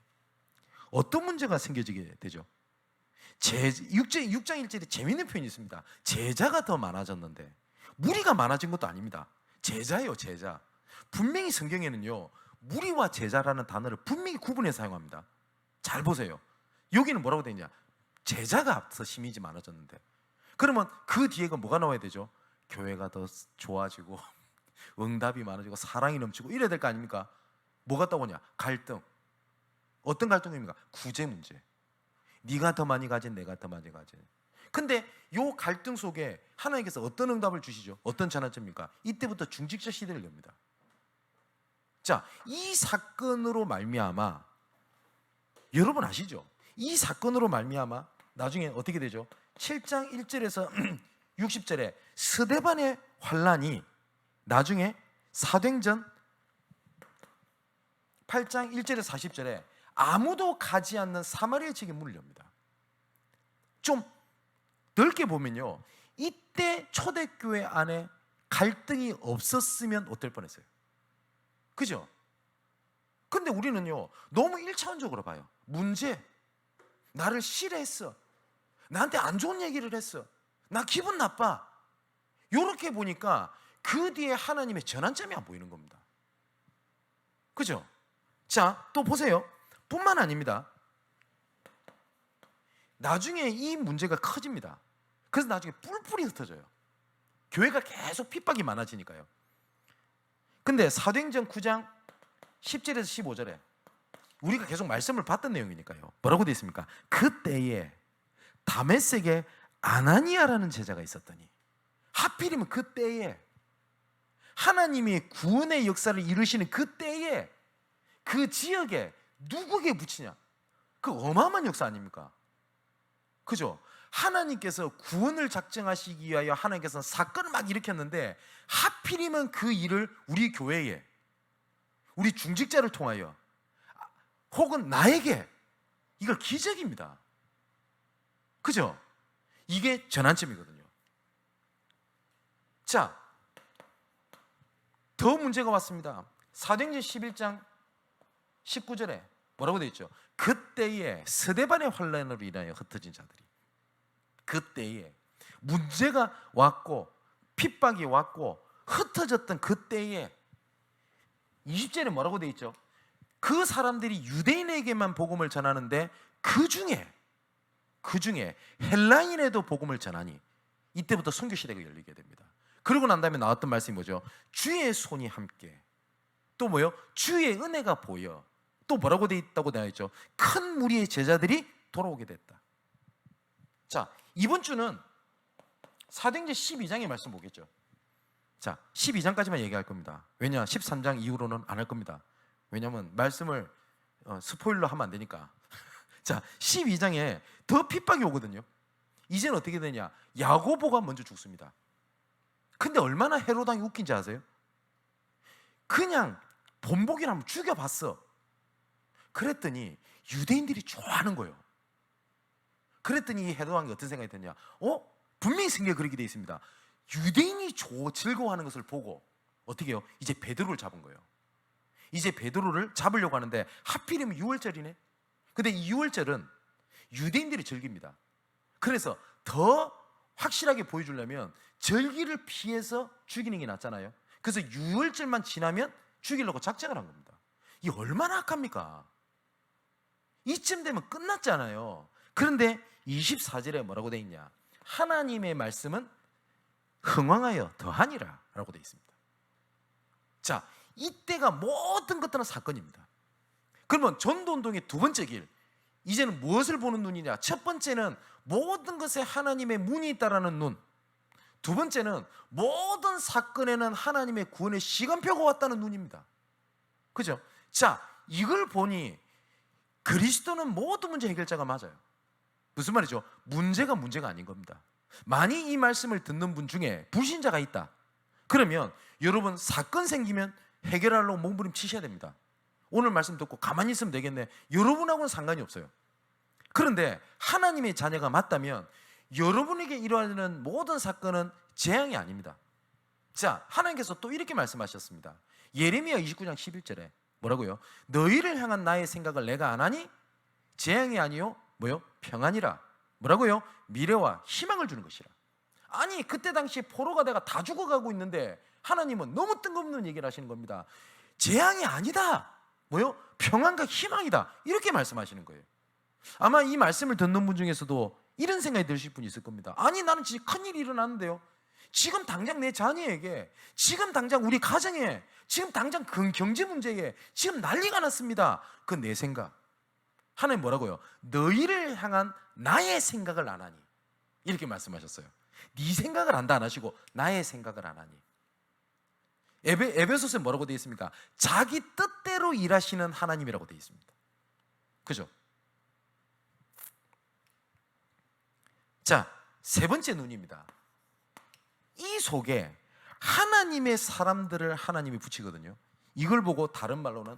어떤 문제가 생겨지게 되죠? 6장 1절에 재미있는 표현이 있습니다. 제자가 더 많아졌는데 무리가 많아진 것도 아닙니다. 제자예요, 제자. 분명히 성경에는요, 무리와 제자라는 단어를 분명히 구분해서 사용합니다. 잘 보세요. 여기는 뭐라고 되어 있냐? 제자가 앞서 심히 많아졌는데, 그러면 그 뒤에가 뭐가 나와야 되죠? 교회가 더 좋아지고 응답이 많아지고 사랑이 넘치고 이래야 될 거 아닙니까? 뭐가 떠오냐? 갈등. 어떤 갈등입니까? 구제 문제. 네가 더 많이 가진, 내가 더 많이 가진. 근데 요 갈등 속에 하나님께서 어떤 응답을 주시죠? 어떤 전환점입니까? 이때부터 중직자 시대를 엽니다. 자, 이 사건으로 말미암아, 여러분 아시죠? 이 사건으로 말미암아 나중에 어떻게 되죠? 7장 1절에서 60절에 스데반의 환란이 나중에 사도행전 8장 1절에서 40절에 아무도 가지 않는 사마리아 지역에 문을 엽니다. 좀 넓게 보면요, 이때 초대교회 안에 갈등이 없었으면 어떨 뻔했어요. 그죠? 근데 우리는요, 너무 1차원적으로 봐요. 문제, 나를 싫어했어, 나한테 안 좋은 얘기를 했어, 나 기분 나빠, 이렇게 보니까 그 뒤에 하나님의 전환점이 안 보이는 겁니다. 그죠? 자, 또 보세요. 뿐만 아닙니다. 나중에 이 문제가 커집니다. 그래서 나중에 뿔뿔이 흩어져요. 교회가 계속 핍박이 많아지니까요. 근데 사도행전 9장 10절에서 15절에 우리가 계속 말씀을 받던 내용이니까요. 뭐라고 되어 있습니까? 그때에 다메섹에 아나니아라는 제자가 있었더니, 하필이면 그때에 하나님이 구원의 역사를 이루시는 그때에 그 지역에 누구에게 붙이냐? 그 어마어마한 역사 아닙니까? 그죠? 하나님께서 구원을 작정하시기 위하여 하나님께서 사건을 막 일으켰는데 하필이면 그 일을 우리 교회에, 우리 중직자를 통하여, 혹은 나에게, 이걸 기적입니다. 그죠? 이게 전환점이거든요. 자, 더 문제가 왔습니다. 사도행전 11장 19절에 뭐라고 되어 있죠? 그때에 스데반의 환란으로 인하여 흩어진 자들이, 그때에 문제가 왔고 핍박이 왔고 흩어졌던 그때에 20절에 뭐라고 되어 있죠? 그 사람들이 유대인에게만 복음을 전하는데 그 중에 헬라인에도 복음을 전하니 이때부터 선교 시대가 열리게 됩니다. 그러고 난 다음에 나왔던 말씀이 뭐죠? 주의 손이 함께, 또 뭐요? 주의 은혜가 보여, 또 뭐라고 되어 있다고 되어 있죠? 큰 무리의 제자들이 돌아오게 됐다. 자, 이번 주는 사도행전 12장의 말씀 보겠죠. 자, 12장까지만 얘기할 겁니다. 왜냐? 13장 이후로는 안 할 겁니다. 왜냐하면 말씀을 스포일러 하면 안 되니까. 자, 12장에 더 핍박이 오거든요. 이제는 어떻게 되냐? 야고보가 먼저 죽습니다. 근데 얼마나 헤로당이 웃긴지 아세요? 그냥 본보기를 죽여봤어. 그랬더니 유대인들이 좋아하는 거예요. 그랬더니 이 헤로당이 어떤 생각이 드냐? 분명히 성경에 그렇게 되어 있습니다. 유대인이 즐거워하는 것을 보고 어떻게 해요? 이제 베드로를 잡은 거예요. 이제 베드로를 잡으려고 하는데 하필이면 6월절이네. 근데 이 6월절은 유대인들이 즐깁니다. 그래서 더 확실하게 보여주려면 절기를 피해서 죽이는 게 낫잖아요. 그래서 6월절만 지나면 죽이려고 작정을 한 겁니다. 이게 얼마나 악합니까? 이쯤 되면 끝났잖아요. 그런데 24절에 뭐라고 되어 있냐? 하나님의 말씀은 흥왕하여 더하니라 라고 되어 있습니다. 자, 이때가 모든 것들은 사건입니다. 그러면 전도운동의 두 번째 길, 이제는 무엇을 보는 눈이냐? 첫 번째는 모든 것에 하나님의 문이 있다라는 눈, 두 번째는 모든 사건에는 하나님의 구원의 시간표가 왔다는 눈입니다. 그죠? 자, 이걸 보니 그리스도는 모든 문제 해결자가 맞아요. 무슨 말이죠? 문제가 아닌 겁니다. 만약 이 말씀을 듣는 분 중에 불신자가 있다, 그러면 여러분 사건 생기면 해결하려고 몸부림치셔야 됩니다. 오늘 말씀 듣고 가만히 있으면 되겠네, 여러분하고는 상관이 없어요. 그런데 하나님의 자녀가 맞다면 여러분에게 일어나는 모든 사건은 재앙이 아닙니다. 자, 하나님께서 또 이렇게 말씀하셨습니다. 예레미야 29장 11절에 뭐라고요? 너희를 향한 나의 생각을 내가 안 하니 재앙이 아니요 뭐요? 평안이라. 뭐라고요? 미래와 희망을 주는 것이라. 아니, 그때 당시 포로가 내가 다 죽어가고 있는데 하나님은 너무 뜬금없는 얘기를 하시는 겁니다. 재앙이 아니다, 뭐요? 평안과 희망이다, 이렇게 말씀하시는 거예요. 아마 이 말씀을 듣는 분 중에서도 이런 생각이 드실 분이 있을 겁니다. 아니, 나는 진짜 큰일이 일어났는데요, 지금 당장 내 자녀에게, 지금 당장 우리 가정에, 지금 당장 경제 문제에 지금 난리가 났습니다. 그 내 생각, 하나님 뭐라고요? 너희를 향한 나의 생각을 안 하니, 이렇게 말씀하셨어요. 네 생각을 안다 안 하시고 나의 생각을 안 하니. 에베소서에 뭐라고 되어 있습니까? 자기 뜻대로 일하시는 하나님이라고 되어 있습니다. 그죠? 자, 세 번째 눈입니다. 이 속에 하나님의 사람들을 하나님이 붙이거든요. 이걸 보고 다른 말로는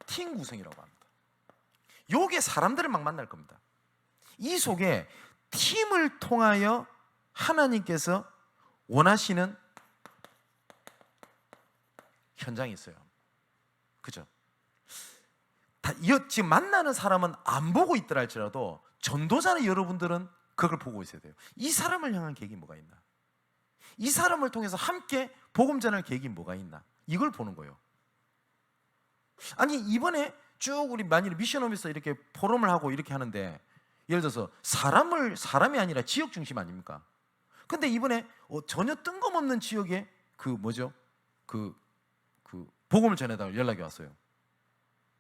팀 구성이라고 합니다. 요게 사람들을 막 만날 겁니다. 이 속에 팀을 통하여 하나님께서 원하시는 현장이 있어요. 그죠? 지금 만나는 사람은 안 보고 있더라 할지라도 전도자는 여러분들은 그걸 보고 있어야 돼요. 이 사람을 향한 계획이 뭐가 있나? 이 사람을 통해서 함께 복음 전할 계획이 뭐가 있나? 이걸 보는 거예요. 아니, 이번에 쭉 우리 만일 미션홈에서 이렇게 포럼을 하고 이렇게 하는데, 예를 들어서 사람이 아니라 지역 중심 아닙니까? 근데 이번에 전혀 뜬금없는 지역에 그 복음을 전해달라고 연락이 왔어요.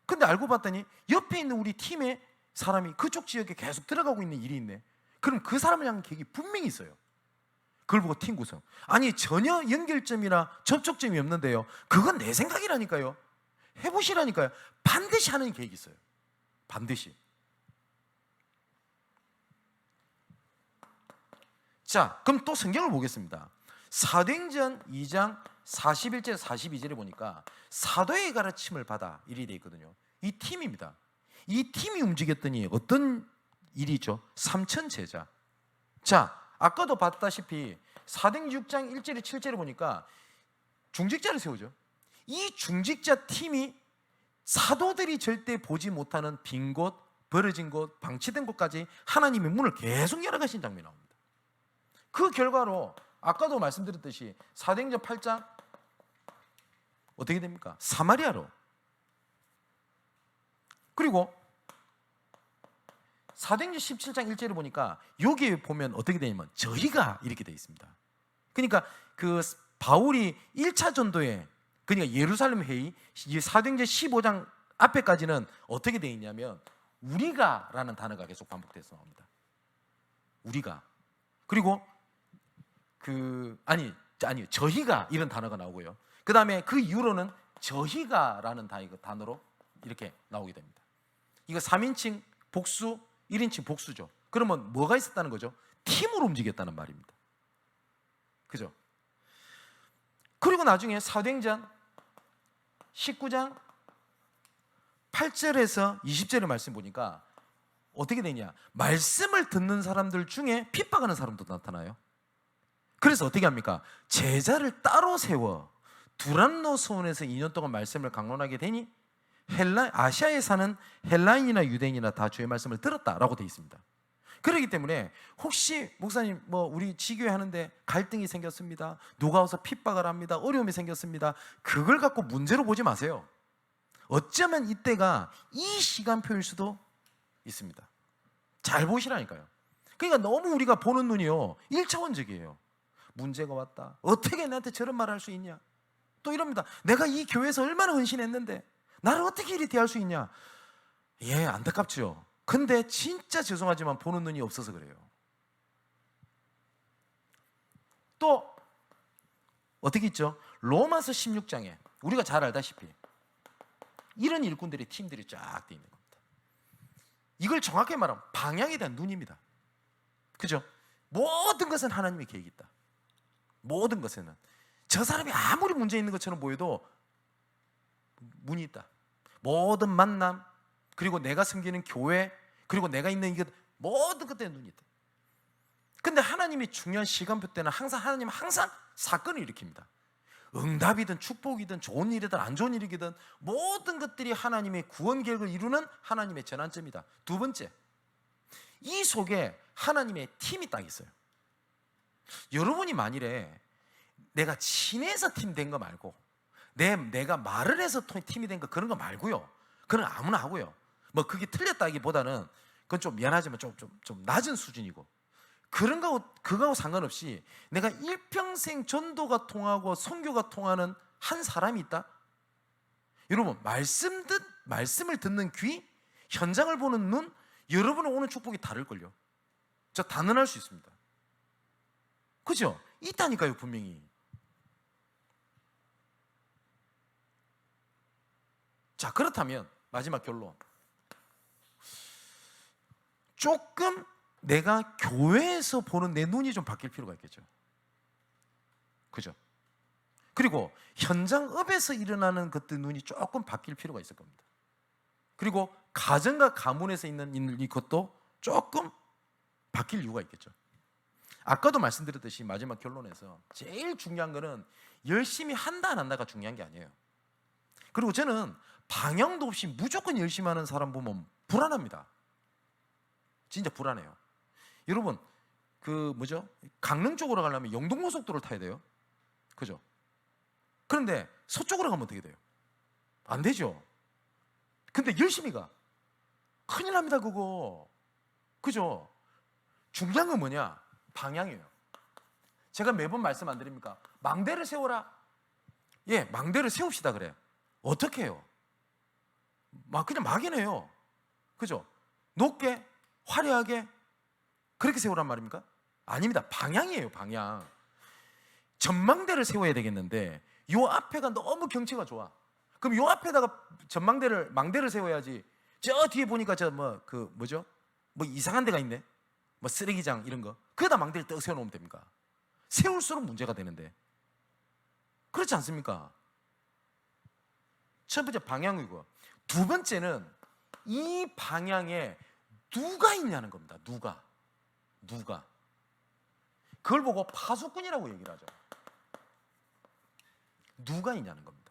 근데 알고 봤더니 옆에 있는 우리 팀의 사람이 그쪽 지역에 계속 들어가고 있는 일이 있네. 그럼 그 사람을 향한 계획이 분명히 있어요. 그걸 보고 팀 구성. 아니, 전혀 연결점이나 접촉점이 없는데요, 그건 내 생각이라니까요. 해보시라니까요. 반드시 하는 계획이 있어요. 반드시. 자, 그럼 또 성경을 보겠습니다. 사도행전 2장 41절 42절에 보니까 사도의 가르침을 받아, 일이 되어 있거든요. 이 팀입니다. 이 팀이 움직였더니 어떤 일이죠? 3천 제자. 자, 아까도 봤다시피 사도행전 6장 1절에 7절에 보니까 중직자를 세우죠. 이 중직자 팀이 사도들이 절대 보지 못하는 빈 곳, 버려진 곳, 방치된 곳까지 하나님의 문을 계속 열어가신 장면이 나옵니다. 그 결과로 아까도 말씀드렸듯이 사도행전 8장 어떻게 됩니까? 사마리아로. 그리고 사도행전 17장 1절을 보니까 여기에 보면 어떻게 되냐면 저희가 이렇게 되어 있습니다. 그러니까 그 바울이 1차 전도에, 그러니까 예루살렘 회의, 사도행전 15장 앞에까지는 어떻게 되어 있냐면 우리가 라는 단어가 계속 반복돼서 나옵니다. 우리가. 그리고 저희가 이런 단어가 나오고요. 그 다음에 그 이후로는 저희가 라는 단어로 이렇게 나오게 됩니다. 이거 3인칭 복수, 1인칭 복수죠. 그러면 뭐가 있었다는 거죠? 팀으로 움직였다는 말입니다. 그죠? 그리고 나중에 사도행전 19장 8절에서 20절의 말씀 보니까 어떻게 되냐? 말씀을 듣는 사람들 중에 핍박하는 사람도 나타나요. 그래서 어떻게 합니까? 제자를 따로 세워 두란노 소원에서 2년 동안 말씀을 강론하게 되니 아시아에 사는 헬라인이나 유대인이나 다 주의 말씀을 들었다라고 되어 있습니다. 그렇기 때문에 혹시 목사님 우리 지교회 하는데 갈등이 생겼습니다, 누가 와서 핍박을 합니다, 어려움이 생겼습니다, 그걸 갖고 문제로 보지 마세요. 어쩌면 이때가 이 시간표일 수도 있습니다. 잘 보시라니까요. 그러니까 너무 우리가 보는 눈이요 1차원적이에요. 문제가 왔다, 어떻게 나한테 저런 말을 할 수 있냐, 또 이럽니다. 내가 이 교회에서 얼마나 헌신했는데 나를 어떻게 이리 대할 수 있냐. 예, 안타깝죠. 근데 진짜 죄송하지만 보는 눈이 없어서 그래요. 또 어떻게 있죠? 로마서 16장에 우리가 잘 알다시피 이런 일꾼들의 팀들이 쫙 돼 있는 겁니다. 이걸 정확히 말하면 방향에 대한 눈입니다. 그죠? 모든 것은 하나님의 계획이 있다. 모든 것에는 저 사람이 아무리 문제 있는 것처럼 보여도 문이 있다. 모든 만남, 그리고 내가 섬기는 교회, 그리고 내가 있는 이것, 모든 것들에 눈이 있다. 근데 하나님이 중요한 시간표 때는 하나님은 항상 사건을 일으킵니다. 응답이든 축복이든 좋은 일이든 안 좋은 일이든 모든 것들이 하나님의 구원 계획을 이루는 하나님의 전환점이다. 두 번째, 이 속에 하나님의 팀이 딱 있어요. 여러분이 만일에 내가 친해서 팀 된 거 말고 내가 말을 해서 팀이 된 거 그런 거 말고요. 그건 아무나 하고요. 뭐 그게 틀렸다기보다는 그건 좀 미안하지만 좀 낮은 수준이고 그거하고 상관없이 내가 일평생 전도가 통하고 선교가 통하는 한 사람이 있다? 여러분, 말씀을 듣는 귀, 현장을 보는 눈, 여러분은 오는 축복이 다를걸요. 저 단언할 수 있습니다. 그죠? 있다니까요, 분명히. 자, 그렇다면 마지막 결론. 조금 내가 교회에서 보는 내 눈이 좀 바뀔 필요가 있겠죠. 그죠? 그리고 현장업에서 일어나는 것들 눈이 조금 바뀔 필요가 있을 겁니다. 그리고 가정과 가문에서 있는 이것도 조금 바뀔 이유가 있겠죠. 아까도 말씀드렸듯이 마지막 결론에서 제일 중요한 거는 열심히 한다 안 한다가 중요한 게 아니에요. 그리고 저는 방향도 없이 무조건 열심히 하는 사람 보면 불안합니다. 진짜 불안해요. 여러분, 강릉 쪽으로 가려면 영동고속도로를 타야 돼요. 그죠? 그런데 서쪽으로 가면 어떻게 돼요? 안 되죠. 근데 열심히 가. 큰일 납니다, 그거. 그죠? 중요한 건 뭐냐? 방향이에요. 제가 매번 말씀 안 드립니까? 망대를 세워라. 예, 망대를 세웁시다 그래요. 어떻게 해요? 그냥 막이네요. 그죠? 높게, 화려하게 그렇게 세우란 말입니까? 아닙니다. 방향이에요, 방향. 전망대를 세워야 되겠는데 요 앞에가 너무 경치가 좋아. 그럼 요 앞에다가 망대를 세워야지. 저 뒤에 보니까 뭐 이상한 데가 있네. 뭐 쓰레기장 이런 거. 그에다 망대를 떡 세워놓으면 됩니까? 세울수록 문제가 되는데. 그렇지 않습니까? 첫 번째 방향이고, 두 번째는 이 방향에 누가 있냐는 겁니다. 누가. 그걸 보고 파수꾼이라고 얘기를 하죠. 누가 있냐는 겁니다.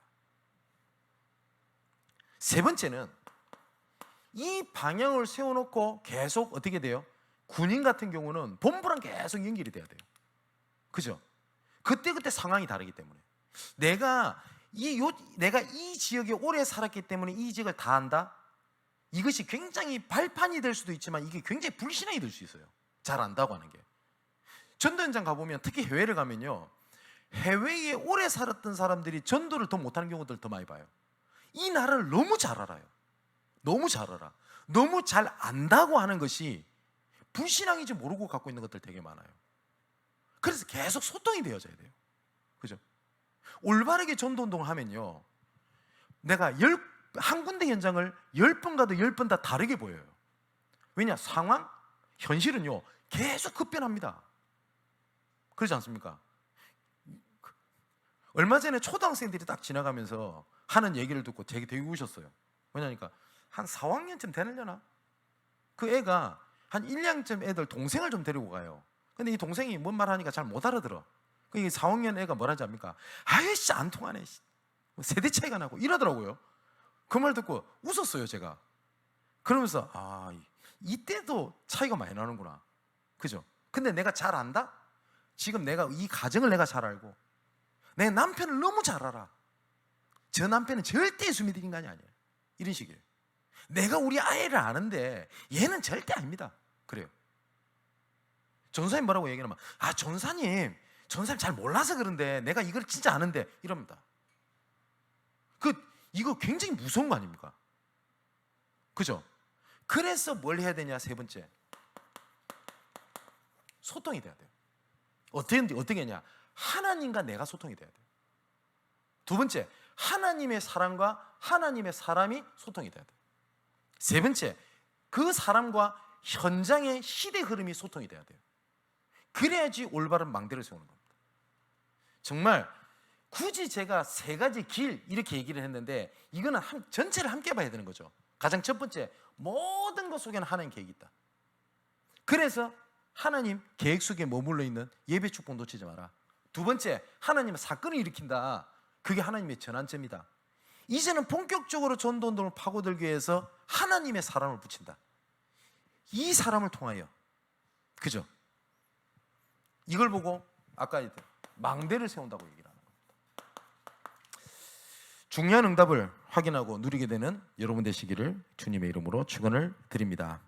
세 번째는 이 방향을 세워놓고 계속 어떻게 돼요? 군인 같은 경우는 본부랑 계속 연결이 돼야 돼요. 그죠? 그때 상황이 다르기 때문에 내가 이 지역에 오래 살았기 때문에 이 지역을 다 안다? 이것이 굉장히 발판이 될 수도 있지만 이게 굉장히 불신앙이 될 수 있어요. 잘 안다고 하는 게. 전도 현장 가보면, 특히 해외를 가면요, 해외에 오래 살았던 사람들이 전도를 더 못하는 경우들 더 많이 봐요. 이 나라를 너무 잘 알아요. 너무 잘 알아. 너무 잘 안다고 하는 것이 불신앙인지 모르고 갖고 있는 것들 되게 많아요. 그래서 계속 소통이 되어져야 돼요. 그죠? 올바르게 전도운동을 하면요, 내가 한 군데 현장을 10번 가도 10번 다 다르게 보여요. 왜냐? 상황, 현실은요 계속 급변합니다. 그렇지 않습니까? 얼마 전에 초등학생들이 딱 지나가면서 하는 얘기를 듣고 되게 우셨어요. 왜냐니까 한 4, 5학년쯤 되려나? 그 애가 한 1, 2학년쯤 애들 동생을 좀 데리고 가요. 근데 이 동생이 뭔 말 하니까 잘 못 알아들어. 그 4, 5학년 애가 뭐라지 압니까? 아이씨, 안 통하네. 세대 차이가 나고 이러더라고요. 그 말 듣고 웃었어요, 제가. 그러면서 이때도 차이가 많이 나는구나. 그죠? 근데 내가 잘 안다? 지금 내가 이 가정을 내가 잘 알고 내 남편을 너무 잘 알아. 저 남편은 절대 예수믿을 인간이 아니에요. 이런 식이에요. 내가 우리 아이를 아는데 얘는 절대 아닙니다. 그래요. 전사님 뭐라고 얘기하면 전사님 잘 몰라서 그런데 내가 이걸 진짜 아는데 이럽니다. 이거 굉장히 무서운 거 아닙니까? 그죠? 그래서 뭘 해야 되냐? 세 번째, 소통이 돼야 돼요. 어떻게 했냐? 하나님과 내가 소통이 돼야 돼요. 두 번째, 하나님의 사람과 하나님의 사람이 소통이 돼야 돼요. 세 번째, 그 사람과 현장의 시대 흐름이 소통이 돼야 돼요. 그래야지 올바른 망대를 세우는 겁니다. 정말 굳이 제가 세 가지 길 이렇게 얘기를 했는데 이거는 전체를 함께 봐야 되는 거죠. 가장 첫 번째, 모든 것 속에는 하나님 계획이 있다. 그래서 하나님 계획 속에 머물러 있는 예배 축복 놓치지 마라. 두 번째, 하나님은 사건을 일으킨다. 그게 하나님의 전환점이다. 이제는 본격적으로 전도운동을 파고들기 위해서 하나님의 사람을 붙인다. 이 사람을 통하여, 그죠? 이걸 보고 아까 망대를 세운다고 얘기를 하는 겁니다. 중요한 응답을 확인하고 누리게 되는 여러분 되시기를 주님의 이름으로 축원을 드립니다.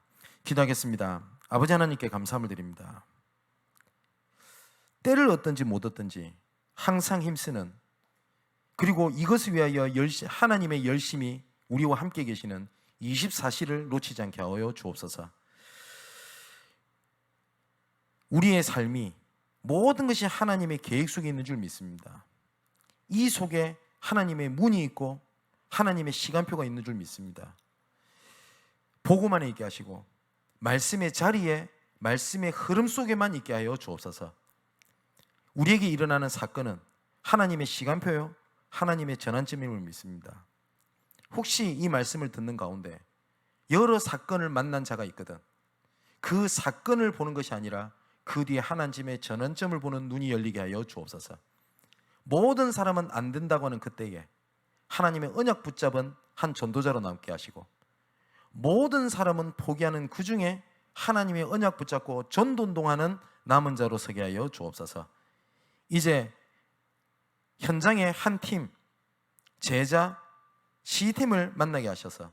기도하겠습니다. 아버지 하나님께 감사함을 드립니다. 때를 얻든지 못 얻든지 항상 힘쓰는, 그리고 이것을 위하여 하나님의 열심히 우리와 함께 계시는 24시를 놓치지 않게 하여 주옵소서. 우리의 삶이 모든 것이 하나님의 계획 속에 있는 줄 믿습니다. 이 속에 하나님의 문이 있고 하나님의 시간표가 있는 줄 믿습니다. 보고만 있게 하시고 말씀의 자리에, 말씀의 흐름 속에만 있게 하여 주옵소서. 우리에게 일어나는 사건은 하나님의 시간표요, 하나님의 전환점임을 믿습니다. 혹시 이 말씀을 듣는 가운데 여러 사건을 만난 자가 있거든, 그 사건을 보는 것이 아니라 그 뒤에 하나님의 전환점을 보는 눈이 열리게 하여 주옵소서. 모든 사람은 안 된다고 하는 그때에 하나님의 언약 붙잡은 한 전도자로 남게 하시고, 모든 사람은 포기하는 그 중에 하나님의 언약 붙잡고 전도운동하는 남은 자로 서게 하여 주옵소서. 이제 현장의 한 팀, 제자, 시팀을 만나게 하셔서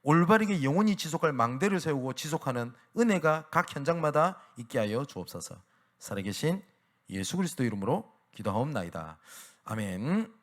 올바르게 영원히 지속할 망대를 세우고 지속하는 은혜가 각 현장마다 있게 하여 주옵소서. 살아계신 예수 그리스도 이름으로 기도하옵나이다. 아멘.